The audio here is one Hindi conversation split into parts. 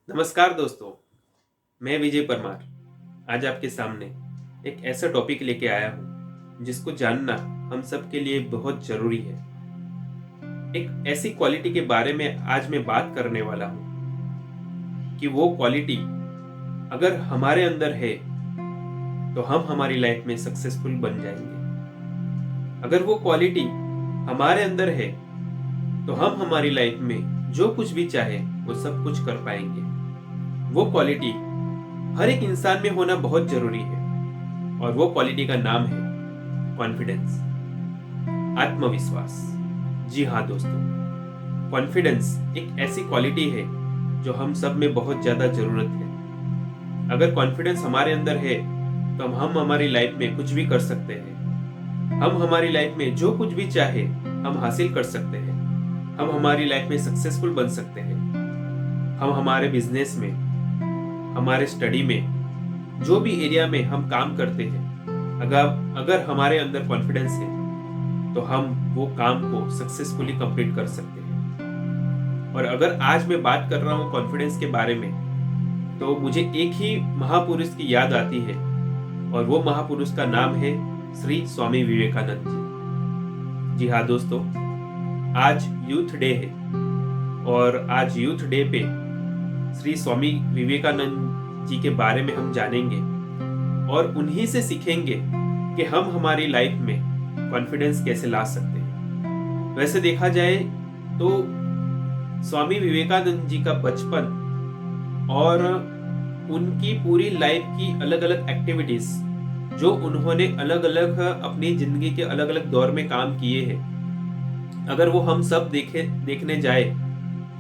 नमस्कार दोस्तों, मैं विजय परमार आज आपके सामने एक ऐसा टॉपिक लेके आया हूँ जिसको जानना हम सब के लिए बहुत जरूरी है। एक ऐसी क्वालिटी के बारे में आज मैं बात करने वाला हूँ कि वो क्वालिटी अगर हमारे अंदर है तो हम हमारी लाइफ में सक्सेसफुल बन जाएंगे। अगर वो क्वालिटी हमारे अंदर है तो हम हमारी लाइफ में जो कुछ भी चाहे वो सब कुछ कर पाएंगे। वो क्वालिटी हर एक इंसान में होना बहुत जरूरी है और वो क्वालिटी का नाम है कॉन्फिडेंस, आत्मविश्वास। जी हाँ दोस्तों, कॉन्फिडेंस एक ऐसी क्वालिटी है जो हम सब में बहुत ज्यादा जरूरत है। अगर कॉन्फिडेंस हमारे अंदर है तो हम हमारी लाइफ में कुछ भी कर सकते हैं। हम हमारी लाइफ में जो कुछ भी चाहे हम हासिल कर सकते हैं। हम हमारी लाइफ में सक्सेसफुल बन सकते हैं। हम हमारे बिजनेस में, हमारे स्टडी में, जो भी एरिया में हम काम करते हैं, अगर हमारे अंदर कॉन्फिडेंस है तो हम वो काम को सक्सेसफुली कंप्लीट कर सकते हैं। और अगर आज मैं बात कर रहा हूँ कॉन्फिडेंस के बारे में तो मुझे एक ही महापुरुष की याद आती है और वो महापुरुष का नाम है श्री स्वामी विवेकानंद जी। जी हाँ दोस्तों, आज यूथ डे है और आज यूथ डे पे श्री स्वामी विवेकानंद जी के बारे में हम जानेंगे और उन्हीं से सीखेंगे कि हम हमारी लाइफ में कॉन्फिडेंस कैसे ला सकते हैं। वैसे देखा जाए तो स्वामी विवेकानंद जी का बचपन और उनकी पूरी लाइफ की अलग अलग एक्टिविटीज जो उन्होंने अलग अलग अपनी जिंदगी के अलग अलग दौर में काम किए हैं, अगर वो हम सब देखने जाए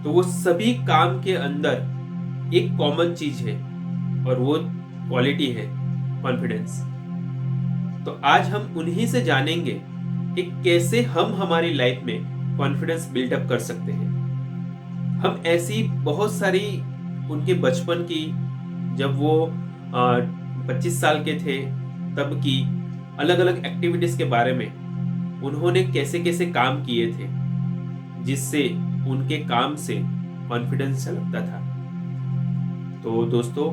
तो वो सभी काम के अंदर एक कॉमन चीज है और वो क्वालिटी है कॉन्फिडेंस। तो आज हम उन्हीं से जानेंगे कि कैसे हम हमारी लाइफ में कॉन्फिडेंस बिल्डअप कर सकते हैं। हम ऐसी बहुत सारी उनके बचपन की, जब वो 25 साल के थे तब की अलग अलग एक्टिविटीज के बारे में उन्होंने कैसे कैसे काम किए थे जिससे उनके काम से कॉन्फिडेंस झलकता था। तो दोस्तों,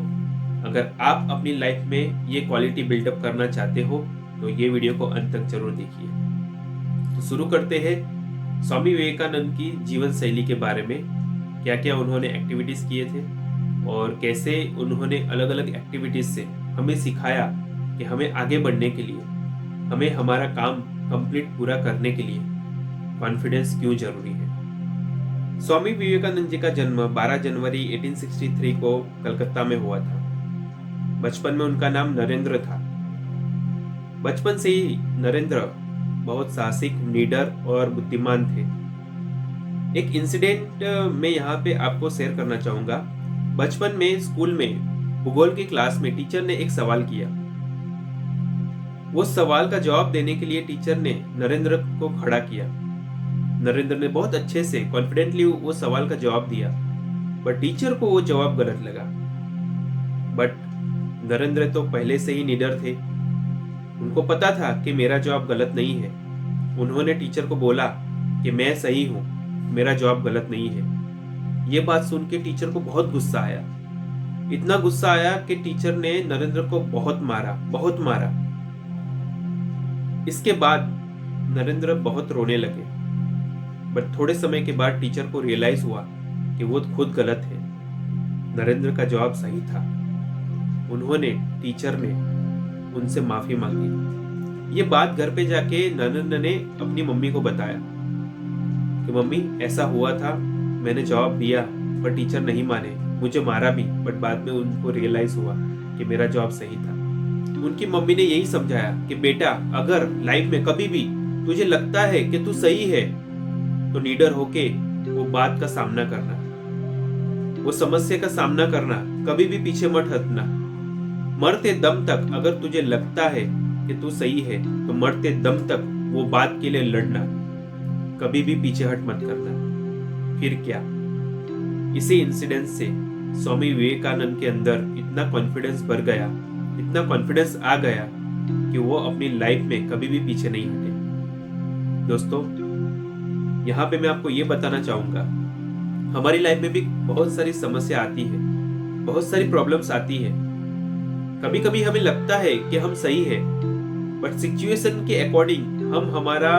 अगर आप अपनी लाइफ में ये क्वालिटी बिल्डअप करना चाहते हो तो ये वीडियो को अंत तक जरूर देखिए। तो शुरू करते हैं स्वामी विवेकानंद की जीवन शैली के बारे में, क्या क्या उन्होंने एक्टिविटीज किए थे और कैसे उन्होंने अलग अलग एक्टिविटीज से हमें सिखाया कि हमें आगे बढ़ने के लिए, हमें हमारा काम कंप्लीट पूरा करने के लिए कॉन्फिडेंस क्यों जरूरी है। स्वामी विवेकानंद जी का जन्म 12 जनवरी 1863 को कलकत्ता में हुआ था। बचपन में उनका नाम नरेंद्र था। बचपन से ही नरेंद्र बहुत साहसिक, निडर और बुद्धिमान थे। एक इंसिडेंट मैं यहाँ पे आपको शेयर करना चाहूंगा। बचपन में स्कूल में भूगोल की क्लास में टीचर ने एक सवाल किया। वो सवाल का जवाब देने के लिए टीचर ने नरेंद्र को खड़ा किया। नरेंद्र ने बहुत अच्छे से कॉन्फिडेंटली वो सवाल का जवाब दिया, बट टीचर को वो जवाब गलत लगा। बट नरेंद्र तो पहले से ही निडर थे, उनको पता था कि मेरा जवाब गलत नहीं है। उन्होंने टीचर को बोला कि मैं सही हूं, मेरा जवाब गलत नहीं है। ये बात सुन के टीचर को बहुत गुस्सा आया। इतना गुस्सा आया कि टीचर ने नरेंद्र को बहुत मारा। इसके बाद नरेंद्र बहुत रोने लगे। बट थोड़े समय के बाद टीचर को रियलाइज हुआ कि वो खुद गलत है, नरेंद्र का जवाब सही था। टीचर ने उनसे माफी मांगी। ये बात घर पे जाके नरेंद्र ने अपनी मम्मी को बताया कि मम्मी ऐसा हुआ था, मैंने जवाब दिया पर टीचर नहीं माने, मुझे मारा भी, बट बाद में उनको रियलाइज हुआ कि मेरा जवाब सही था। उनकी मम्मी ने यही समझाया कि बेटा, अगर लाइफ में कभी भी तुझे लगता है कि तू सही है तो निडर होके वो बात का सामना करना, वो समस्या का सामना करना, कभी भी पीछे मत हटना। मरते दम तक अगर तुझे लगता है कि तू सही है तो मरते दम तक वो बात के लिए लड़ना, कभी भी पीछे हट मत करना। फिर क्या, इसी इंसिडेंट से स्वामी विवेकानंद के अंदर इतना कॉन्फिडेंस भर गया, इतना कॉन्फिडेंस आ गया कि वो अपनी लाइफ में कभी भी पीछे नहीं हटे। दोस्तों, यहाँ पे मैं आपको ये बताना चाहूंगा, हमारी लाइफ में भी बहुत सारी समस्या आती है बहुत सारी प्रॉब्लम्स आती है। कभी कभी हमें लगता है कि हम सही है, बट सिचुएशन के अकॉर्डिंग हम हमारा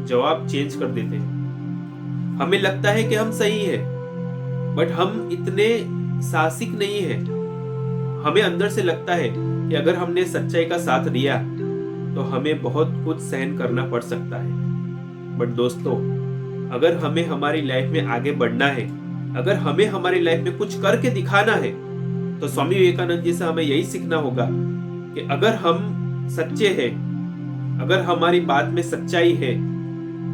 जवाब चेंज कर देते हैं। हमें लगता है कि हम सही है, बट हम इतने साहसिक नहीं है। हमें अंदर से लगता है कि अगर हमने सच्चाई का साथ दिया तो हमें बहुत कुछ सहन करना पड़ सकता है। बट दोस्तों, अगर हमें हमारी लाइफ में आगे बढ़ना है, अगर हमें हमारी लाइफ में कुछ करके दिखाना है, तो स्वामी विवेकानंद जी से हमें यही सीखना होगा कि अगर हम सच्चे हैं, अगर हमारी बात में सच्चाई है,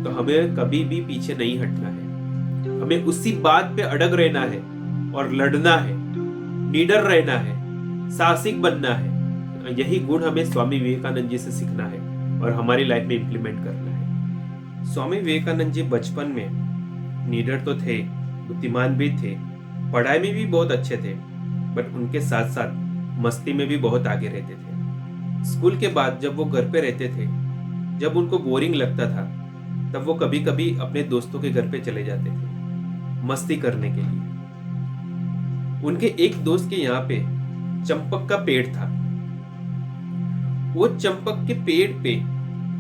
तो हमें कभी भी पीछे नहीं हटना है। हमें उसी बात पे अड़ग रहना है और लड़ना है, निडर रहना है, साहसिक बनना है। यही गुण हमें स्वामी विवेकानंद जी से सीखना है और हमारी लाइफ में इंप्लीमेंट करना है। स्वामी विवेकानंद जी बचपन में निडर तो थे, बुद्धिमान भी थे, पढ़ाई में भी बहुत अच्छे थे, बट उनके साथ साथ मस्ती में भी बहुत आगे रहते थे। स्कूल के बाद जब वो घर पे रहते थे, जब उनको बोरिंग लगता था, तब वो कभी कभी अपने दोस्तों के घर पे चले जाते थे मस्ती करने के लिए। उनके एक दोस्त के यहाँ पे चंपक का पेड़ था। वो चंपक के पेड़ पे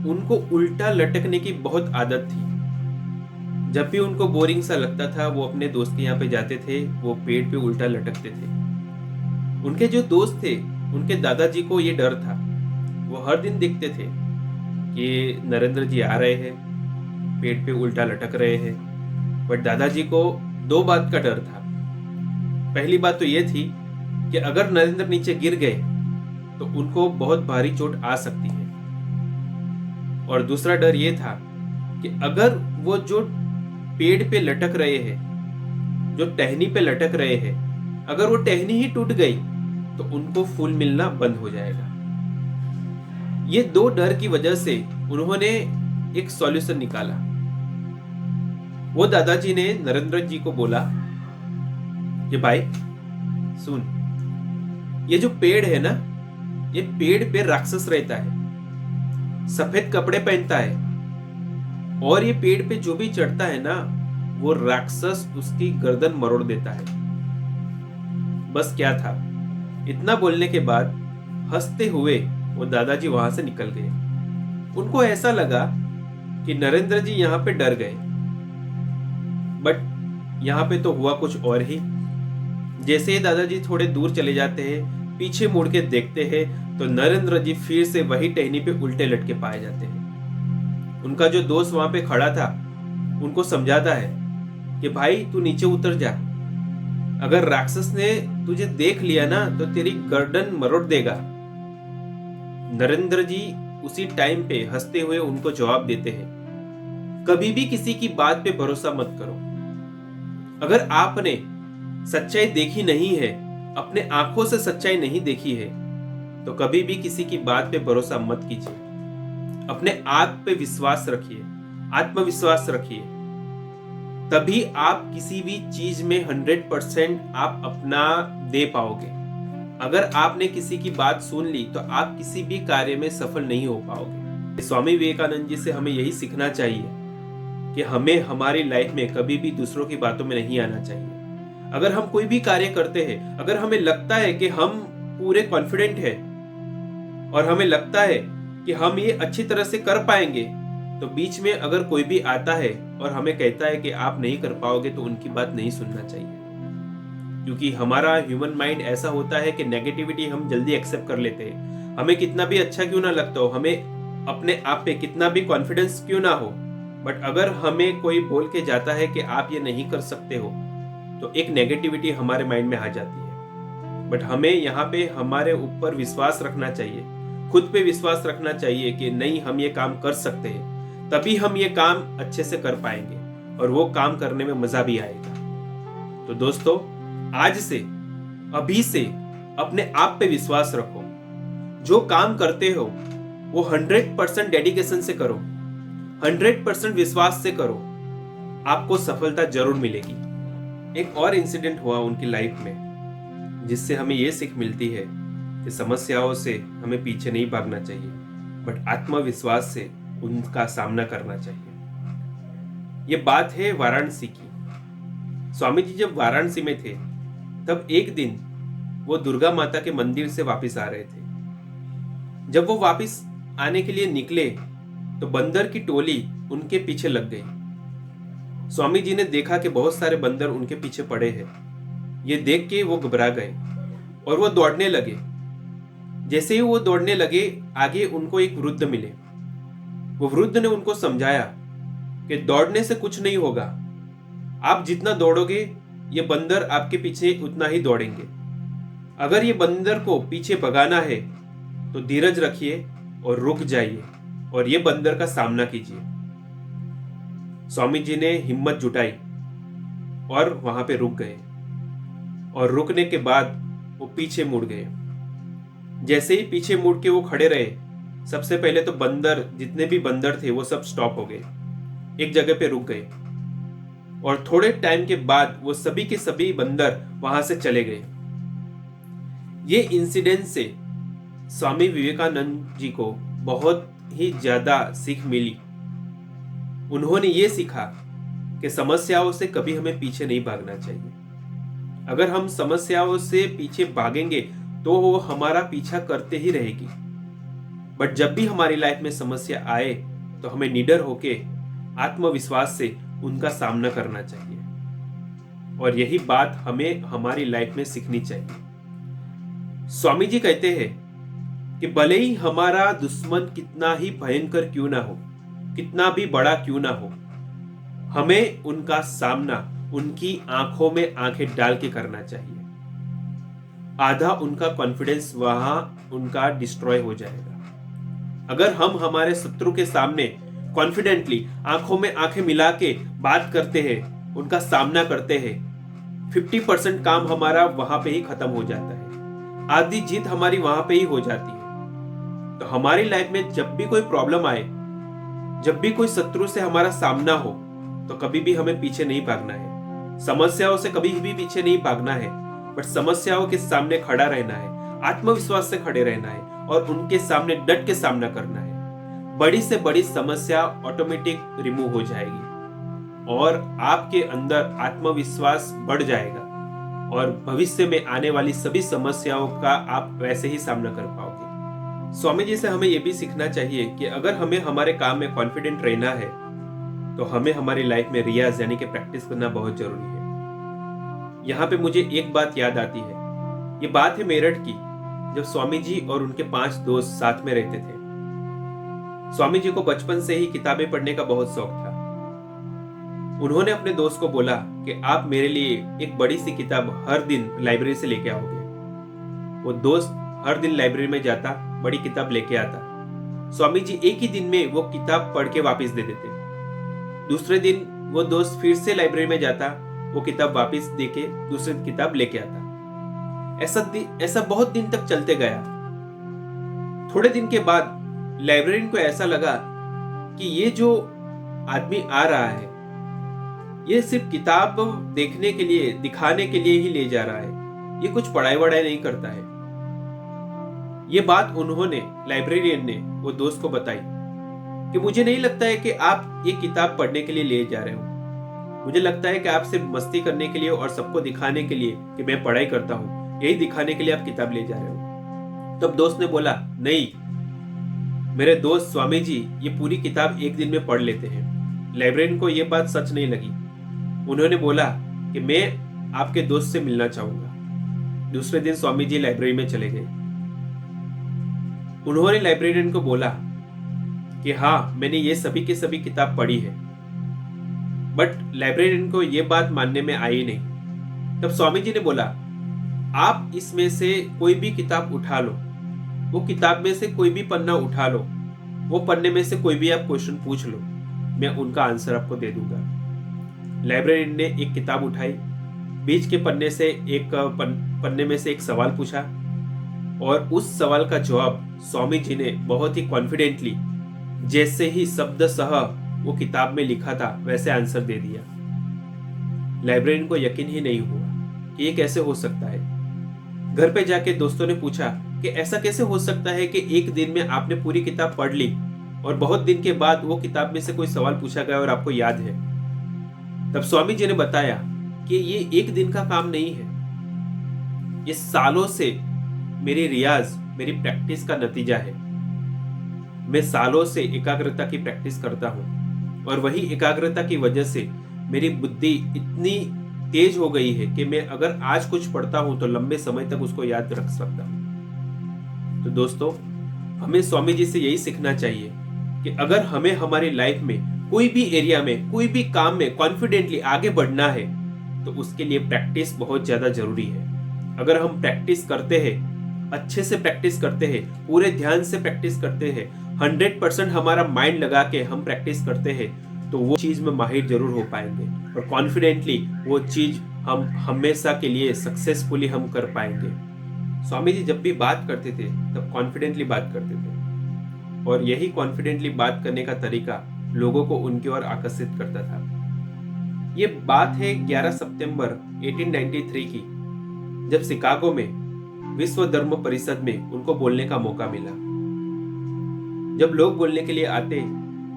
उनको उल्टा लटकने की बहुत आदत थी। जब भी उनको बोरिंग सा लगता था, वो अपने दोस्त के यहाँ पे जाते थे, वो पेड़ पे उल्टा लटकते थे। उनके जो दोस्त थे, उनके दादाजी को ये डर था। वो हर दिन देखते थे कि नरेंद्र जी आ रहे हैं, पेड़ पे उल्टा लटक रहे हैं। बट दादाजी को दो बात का डर था। पहली बात तो ये थी कि अगर नरेंद्र नीचे गिर गए तो उनको बहुत भारी चोट आ सकती है, और दूसरा डर ये था कि अगर वो जो पेड़ पे लटक रहे हैं, जो टहनी पे लटक रहे हैं, अगर वो टहनी ही टूट गई तो उनको फूल मिलना बंद हो जाएगा। ये दो डर की वजह से उन्होंने एक सॉल्यूशन निकाला। वो दादाजी ने नरेंद्र जी को बोला कि भाई सुन, ये जो पेड़ है ना, ये पेड़ पे राक्षस रहता है, सफेद कपड़े पहनता है, और ये पेड़ पे जो भी चढ़ता है ना, वो राक्षस उसकी गर्दन मरोड़ देता है। बस क्या था, इतना बोलने के बाद हंसते हुए वो दादाजी वहां से निकल गए। उनको ऐसा लगा कि नरेंद्र जी यहाँ पे डर गए, बट यहाँ पे तो हुआ कुछ और ही। जैसे ही दादाजी थोड़े दूर चले जाते हैं, पीछे मुड़ के देखते हैं, तो नरेंद्र जी फिर से वही टहनी पे उल्टे लटके पाए जाते हैं। उनका जो दोस्त वहां पे खड़ा था, उनको समझाता है कि भाई तू नीचे उतर जा, अगर राक्षस ने तुझे देख लिया ना तो तेरी गर्दन मरोड़ देगा। नरेंद्र जी उसी टाइम पे हंसते हुए उनको जवाब देते हैं, कभी भी किसी की बात पे भरोसा मत करो। अगर आपने सच्चाई देखी नहीं है, अपने आंखों से सच्चाई नहीं देखी है, तो कभी भी किसी की बात पे भरोसा मत कीजिए। अपने आप पे विश्वास रखिए, आत्मविश्वास रखिए, तभी आप किसी भी चीज में 100% आप अपना दे पाओगे। अगर आपने किसी की बात सुन ली तो आप किसी भी कार्य में सफल नहीं हो पाओगे। स्वामी विवेकानंद जी से हमें यही सीखना चाहिए कि हमें हमारी लाइफ में कभी भी दूसरों की बातों में नहीं आना चाहिए। अगर हम कोई भी कार्य करते हैं, अगर हमें लगता है कि हम पूरे कॉन्फिडेंट हैं और हमें लगता है कि हम ये अच्छी तरह से कर पाएंगे, तो बीच में अगर कोई भी आता है और हमें कहता है कि आप नहीं कर पाओगे, तो उनकी बात नहीं सुनना चाहिए। क्योंकि हमारा ह्यूमन माइंड ऐसा होता है कि नेगेटिविटी हम जल्दी एक्सेप्ट कर लेते हैं। हमें कितना भी अच्छा क्यों ना लगता हो, हमें अपने आप पे कितना भी कॉन्फिडेंस क्यों ना हो, बट अगर हमें कोई बोल के जाता है कि आप ये नहीं कर सकते हो, तो एक नेगेटिविटी हमारे माइंड में आ जाती है। बट हमें यहाँ पे हमारे ऊपर विश्वास रखना चाहिए, खुद पे विश्वास रखना चाहिए कि नहीं, हम ये काम कर सकते हैं, तभी हम ये काम अच्छे से कर पाएंगे और वो काम करने में मजा भी आएगा। तो दोस्तों, आज से, अभी से अपने आप पे विश्वास रखो। जो काम करते हो वो 100% डेडिकेशन से करो, 100% विश्वास से करो, आपको सफलता जरूर मिलेगी। एक और इंसिडेंट हुआ उनकी लाइफ में, जिससे हमें यह सीख मिलती है कि समस्याओं से हमें पीछे नहीं भागना चाहिए, बट आत्मविश्वास से उनका सामना करना चाहिए। ये बात है वाराणसी की। स्वामी जी जब वाराणसी में थे, तब एक दिन वो दुर्गा माता के मंदिर से वापस आ रहे थे। जब वो वापस आने के लिए निकले तो बंदर की टोली उनके पीछे लग गई। स्वामी जी ने देखा कि बहुत सारे बंदर उनके पीछे पड़े हैं। ये देख के वो घबरा गए और वो दौड़ने लगे। जैसे ही वो दौड़ने लगे, आगे उनको एक वृद्ध मिले। वो वृद्ध ने उनको समझाया कि दौड़ने से कुछ नहीं होगा, आप जितना दौड़ोगे ये बंदर आपके पीछे उतना ही दौड़ेंगे। अगर ये बंदर को पीछे भगाना है तो धीरज रखिए और रुक जाइए और ये बंदर का सामना कीजिए। स्वामी जी ने हिम्मत जुटाई और वहां पे रुक गए और रुकने के बाद वो पीछे मुड़ गए। जैसे ही पीछे मुड़ के वो खड़े रहे, सबसे पहले तो बंदर, जितने भी बंदर थे वो सब स्टॉप हो गए, एक जगह पे रुक गए और थोड़े टाइम के बाद वो सभी के सभी बंदर वहां से चले गए। ये इंसिडेंट से स्वामी विवेकानंद जी को बहुत ही ज्यादा सीख मिली। उन्होंने ये सीखा कि समस्याओं से कभी हमें पीछे नहीं भागना चाहिए। अगर हम समस्याओं से पीछे भागेंगे तो वो हमारा पीछा करते ही रहेगी। बट जब भी हमारी लाइफ में समस्या आए तो हमें निडर होके आत्मविश्वास से उनका सामना करना चाहिए और यही बात हमें हमारी लाइफ में सीखनी चाहिए। स्वामी जी कहते हैं कि भले ही हमारा दुश्मन कितना ही भयंकर क्यों ना हो, कितना भी बड़ा क्यों ना हो, हमें उनका सामना उनकी आंखों में आंखें डाल के करना चाहिए। आधा उनका कॉन्फिडेंस वहां उनका डिस्ट्रॉय हो जाएगा। अगर हम हमारे शत्रु के सामने कॉन्फिडेंटली आंखों में आंखें मिला के बात करते हैं, उनका सामना करते हैं, 50% काम हमारा वहां पे ही खत्म हो जाता है। आधी जीत हमारी वहां पे ही हो जाती है। तो हमारी लाइफ में जब भी कोई प्रॉब्लम आए, जब भी कोई शत्रु से हमारा सामना हो, तो कभी भी हमें पीछे नहीं भागना है। समस्याओं से कभी भी पीछे नहीं भागना है, बट समस्याओं के सामने खड़ा रहना है, आत्मविश्वास से खड़े रहना है और उनके सामने डट के सामना करना है। बड़ी से बड़ी समस्या ऑटोमेटिक रिमूव हो जाएगी और आपके अंदर आत्मविश्वास बढ़ जाएगा और भविष्य में आने वाली सभी समस्याओं का आप वैसे ही सामना कर पाओगे। स्वामी जी से हमें यह भी सीखना चाहिए कि अगर हमें हमारे काम में कॉन्फिडेंट रहना है तो हमें हमारी लाइफ में रियाज यानी कि प्रैक्टिस करना बहुत जरूरी है। यहाँ पे मुझे एक बात याद आती है। ये बात है मेरठ की, जब स्वामी जी और उनके 5 दोस्त साथ में रहते थे। स्वामी जी को बचपन से ही किताबें पढ़ने का बहुत शौक था। उन्होंने अपने दोस्त को बोला कि आप मेरे लिए एक बड़ी सी किताब हर दिन लाइब्रेरी से लेके आओगे। वो दोस्त हर दिन लाइब्रेरी में जाता, बड़ी किताब लेके आता। स्वामी जी एक ही दिन में वो किताब पढ़ के वापस दे देते। दूसरे दिन वो दोस्त फिर से लाइब्रेरी में जाता, वो किताब वापस देके दूसरी किताब लेके आता। ऐसा बहुत दिन तक चलते गया। थोड़े दिन के बाद लाइब्रेरियन को ऐसा लगा कि ये जो आदमी आ रहा है, ये सिर्फ किताब देखने के लिए, दिखाने के लिए ही ले जा रहा है, ये कुछ पढ़ाई वढ़ाई नहीं करता है। ये बात उन्होंने, लाइब्रेरियन ने वो दोस्त को बताई कि मुझे नहीं लगता है कि आप ये किताब पढ़ने के लिए ले जा रहे हो। मुझे लगता है कि आप सिर्फ मस्ती करने के लिए और सबको दिखाने के लिए कि मैं पढ़ाई करता हूँ, यही दिखाने के लिए आप किताब ले जा रहे हो। तब दोस्त ने बोला, नहीं मेरे दोस्त स्वामी जी ये पूरी किताब एक दिन में पढ़ लेते हैं। लाइब्रेरियन को ये बात सच नहीं लगी। उन्होंने बोला कि मैं आपके दोस्त से मिलना चाहूंगा। दूसरे दिन स्वामी जी लाइब्रेरी में चले गए। उन्होंने लाइब्रेरियन को बोला कि हाँ मैंने ये सभी की सभी किताब पढ़ी है। बट लाइब्रेरियन को ये बात मानने में आई नहीं। तब स्वामी जी ने बोला, आप इसमें से कोई भी किताब उठा लो, वो किताब में से कोई भी पन्ना उठा लो, वो पन्ने में से कोई भी आप क्वेश्चन पूछ लो, मैं उनका आंसर आपको दे दूंगा। लाइब्रेरियन ने एक किताब उठाई, बीच के पन्ने से एक पन्ने में से एक सवाल पूछा और उस सवाल का जवाब स्वामी जी ने बहुत ही कॉन्फिडेंटली, जैसे ही शब्द सह वो किताब में लिखा था वैसे आंसर दे दिया। लाइब्रेरियन को यकीन ही नहीं हुआ कि ये कैसे हो सकता है। घर पे जाके दोस्तों ने पूछा कि ऐसा कैसे हो सकता है कि एक दिन में आपने पूरी किताब पढ़ ली और बहुत दिन के बाद वो किताब में से कोई सवाल पूछा गया और आपको याद है। तब स्वामी जी ने बताया कि ये एक दिन का काम नहीं है, ये सालों से मेरी रियाज, मेरी प्रैक्टिस का नतीजा है। मैं सालों से एकाग्रता की प्रैक्टिस करता हूँ और वही एकाग्रता की वजह से मेरी बुद्धि इतनी तेज हो गई है कि मैं अगर आज कुछ पढ़ता हूँ तो लंबे समय तक उसको याद रख सकता हूँ। तो दोस्तों, हमें स्वामी जी से यही सीखना चाहिए कि अगर हमें हमारी लाइफ में कोई भी एरिया में, कोई भी काम में कॉन्फिडेंटली आगे बढ़ना है तो उसके लिए प्रैक्टिस बहुत ज्यादा जरूरी है। अगर हम प्रैक्टिस करते हैं, अच्छे से प्रैक्टिस करते हैं, पूरे ध्यान से प्रैक्टिस करते हैं, 100% हमारा माइंड लगा के हम प्रैक्टिस करते हैं तो वो चीज में माहिर जरूर हो पाएंगे और कॉन्फिडेंटली वो चीज हम हमेशा के लिए सक्सेसफुली हम कर पाएंगे। स्वामी जी जब भी बात करते थे तब कॉन्फिडेंटली बात करते थे और यही कॉन्फिडेंटली बात करने का तरीका लोगों को उनकी ओर आकर्षित करता था। ये बात है 11 सितंबर 1893 की, जब शिकागो में विश्व धर्म परिषद में उनको बोलने का मौका मिला। जब लोग बोलने के लिए आते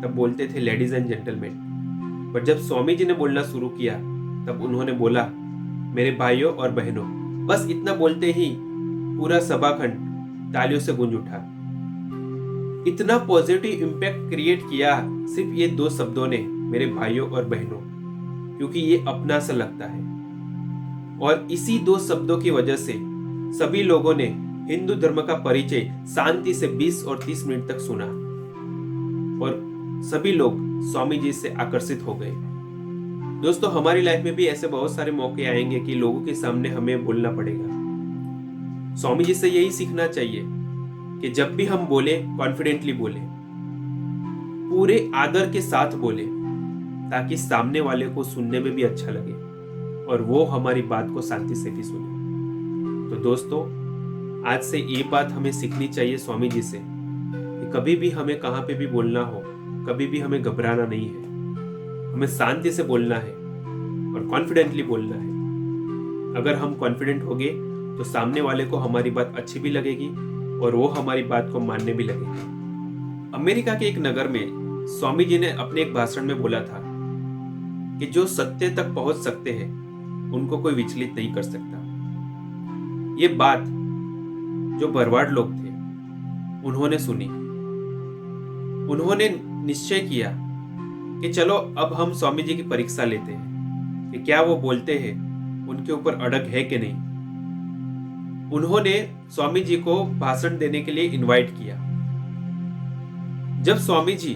तब बोलते थे लेडीज एंड जेंटलमैन, पर जब स्वामी जी ने बोलना शुरू किया तब उन्होंने बोला मेरे भाइयों और बहनों। बस इतना बोलते ही पूरा सभाखंड तालियों से गूंज उठा। इतना पॉजिटिव इम्पैक्ट क्रिएट किया सिर्फ ये 2 शब्दों ने, मेरे भाइयों और बहनों, क्योंकि ये अपना सा लगता है। और इसी 2 शब्दों की वजह से सभी लोगों ने हिंदू धर्म का परिचय शांति से 20 और 30 मिनट तक सुना और सभी लोग स्वामी जी से आकर्षित हो गए। दोस्तों, हमारी लाइफ में भी ऐसे बहुत सारे मौके आएंगे कि लोगों के सामने हमें बोलना पड़ेगा। स्वामी जी से यही सीखना चाहिए कि जब भी हम बोले कॉन्फिडेंटली बोले, पूरे आदर के साथ बोले, ताकि सामने वाले को सुनने में भी अच्छा लगे और वो हमारी बात को शांति से भी सुने। तो दोस्तों, आज से ये बात हमें सीखनी चाहिए स्वामी जी से कि कभी भी हमें कहाँ पे भी बोलना हो, कभी भी हमें घबराना नहीं है। हमें शांति से बोलना है और कॉन्फिडेंटली बोलना है। अगर हम कॉन्फिडेंट होंगे तो सामने वाले को हमारी बात अच्छी भी लगेगी और वो हमारी बात को मानने भी लगेगा। अमेरिका के एक नगर में स्वामी जी ने अपने एक भाषण में बोला था कि जो सत्य तक पहुंच सकते हैं उनको कोई विचलित नहीं कर सकता। ये बात जो भरवाड़ लोग थे उन्होंने सुनी। उन्होंने निश्चय किया कि चलो अब हम स्वामी जी की परीक्षा लेते हैं कि क्या वो बोलते हैं उनके ऊपर अड़ग है कि नहीं। उन्होंने स्वामी जी को भाषण देने के लिए इनवाइट किया। जब स्वामी जी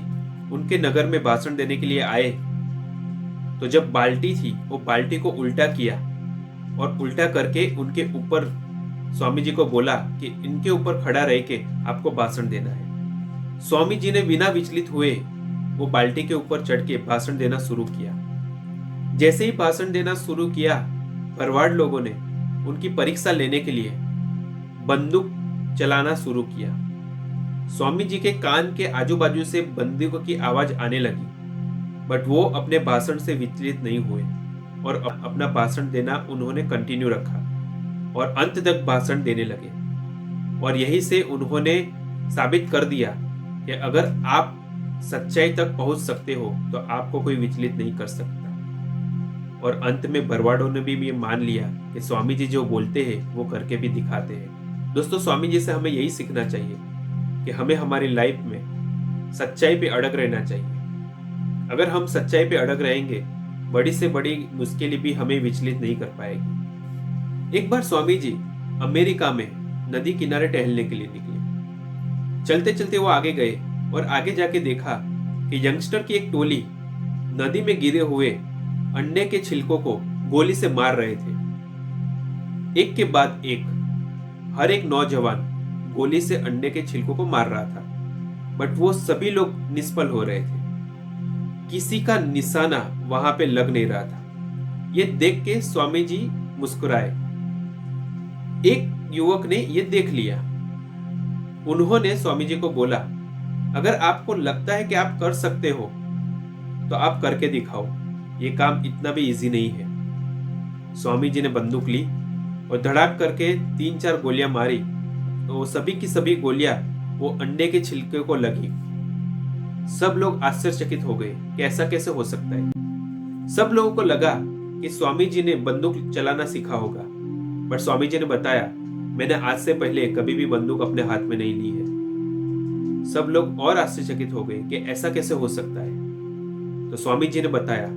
उनके नगर में भाषण देने के लिए आए तो जब बाल्टी थी वो बाल्टी को उल्टा किया और उल्टा करके उनके ऊपर स्वामी जी को बोला कि इनके ऊपर खड़ा रह के आपको भाषण देना है। स्वामी जी ने बिना विचलित हुए वो बाल्टी के ऊपर चढ़ के भाषण देना शुरू किया। जैसे ही भाषण देना शुरू किया, भरवाड़ लोगों ने उनकी परीक्षा लेने के लिए बंदूक चलाना शुरू किया। स्वामी जी के कान के आजू बाजू से बंदूकों की आवाज आने लगी, बट वो अपने भाषण से विचलित नहीं हुए और अपना भाषण देना उन्होंने कंटिन्यू रखा और अंत तक भाषण देने लगे। और यही से उन्होंने साबित कर दिया कि अगर आप सच्चाई तक पहुंच सकते हो तो आपको कोई विचलित नहीं कर सकता। और अंत में भरवाड़ों ने भी ये मान लिया कि स्वामी जी जो बोलते हैं वो करके भी दिखाते हैं। दोस्तों, स्वामी जी से हमें यही सीखना चाहिए कि हमें हमारी लाइफ में सच्चाई पे अड़ग रहना चाहिए। अगर हम सच्चाई पे अड़ग रहेंगे, बड़ी से बड़ी मुश्किलें भी हमें विचलित नहीं कर पाएगी। एक बार स्वामी जी अमेरिका में नदी किनारे टहलने के लिए निकले। चलते चलते वो आगे गए और आगे जाके देखा कि यंगस्टर की एक टोली नदी में गिरे हुए अंडे के छिलकों को गोली से मार रहे थे। एक के बाद एक हर एक नौजवान गोली से अंडे के छिलकों को मार रहा था, बट वो सभी लोग निष्फल हो रहे थे। किसी का निशाना वहां पे लग नहीं रहा था। ये देख के स्वामी जी मुस्कुराए। एक युवक ने ये देख लिया। उन्होंने स्वामी जी को बोला, अगर आपको लगता है कि आप कर सकते हो तो आप करके दिखाओ, ये काम इतना भी इजी नहीं है। स्वामी जी ने बंदूक ली और धड़ाक करके 3-4 गोलियां मारी तो सभी की सभी गोलियां वो अंडे के छिलके को लगी। सब लोग आश्चर्यचकित हो गए कि ऐसा कैसे हो सकता है। सब लोगों को लगा कि स्वामी जी ने बंदूक चलाना सीखा होगा। बट स्वामी जी ने बताया, मैंने आज से पहले कभी भी बंदूक अपने हाथ में नहीं ली है। सब लोग और आश्चर्यचकित हो गए कि ऐसा कैसे हो सकता है। तो स्वामी जी ने बताया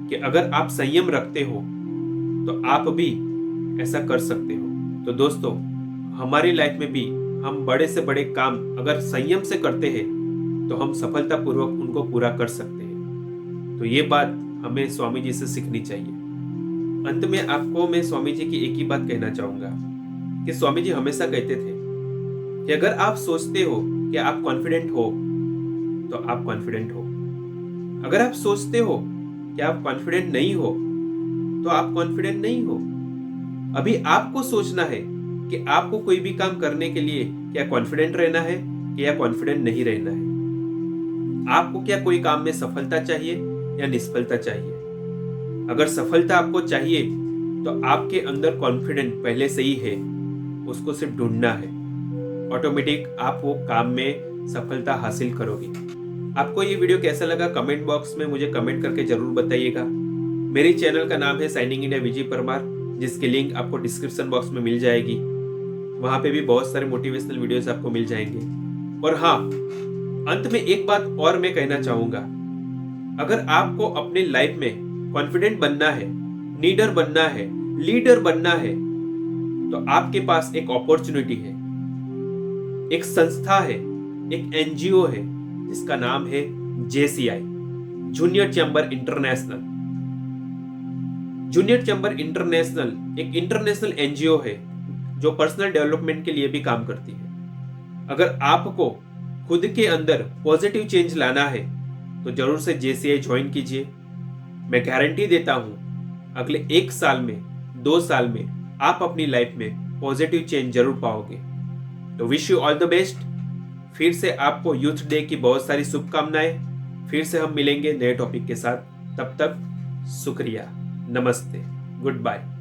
कि अगर आप संयम रखते हो तो आप भी ऐसा कर सकते हो। तो दोस्तों, हमारी लाइफ में भी हम बड़े से बड़े काम अगर संयम से करते हैं तो हम सफलतापूर्वक उनको पूरा कर सकते हैं। तो ये बात हमें स्वामी जी से सीखनी चाहिए। अंत में आपको मैं स्वामी जी की एक ही बात कहना चाहूंगा कि स्वामी जी हमेशा कहते थे कि अगर आप सोचते हो कि आप कॉन्फिडेंट हो तो आप कॉन्फिडेंट हो। अगर आप सोचते हो कि आप कॉन्फिडेंट नहीं हो तो आप कॉन्फिडेंट नहीं हो। अभी आपको सोचना है कि आपको कोई भी काम करने के लिए क्या कॉन्फिडेंट रहना है कि या कॉन्फिडेंट नहीं रहना है। आपको क्या कोई काम में सफलता चाहिए या निष्फलता चाहिए। अगर सफलता आपको चाहिए तो आपके अंदर कॉन्फिडेंट पहले से ही है, उसको सिर्फ ढूंढना है। ऑटोमेटिक आप वो काम में सफलता हासिल करोगे। आपको ये वीडियो कैसा लगा कमेंट बॉक्स में मुझे कमेंट करके जरूर बताइएगा। मेरी चैनल का नाम है साइनिंग इंडिया विजय परमार, जिसकी लिंक आपको डिस्क्रिप्शन बॉक्स में मिल जाएगी। वहां पे भी बहुत सारे मोटिवेशनल वीडियोस आपको मिल जाएंगे। और हाँ, अंत में एक बात और मैं कहना चाहूंगा, अगर आपको अपने लाइफ में कॉन्फिडेंट बनना है, लीडर बनना है, लीडर बनना है, तो आपके पास एक अपॉर्चुनिटी है, एक संस्था है, एक एनजीओ है जिसका नाम है JCI, junior chamber international. Junior chamber international एक इंटरनेशनल एनजीओ है जो पर्सनल डेवलपमेंट के लिए भी काम करती है। अगर आपको खुद के अंदर पॉजिटिव चेंज लाना है तो जरूर से JCI ज्वाइन कीजिए। मैं गारंटी देता हूं अगले 1 साल में, 2 साल में आप अपनी लाइफ में पॉजिटिव चेंज जरूर पाओगे। तो wish you all the best. फिर से आपको यूथ डे की बहुत सारी शुभकामनाएं। फिर से हम मिलेंगे नए टॉपिक के साथ। तब तक शुक्रिया, नमस्ते, गुड बाय।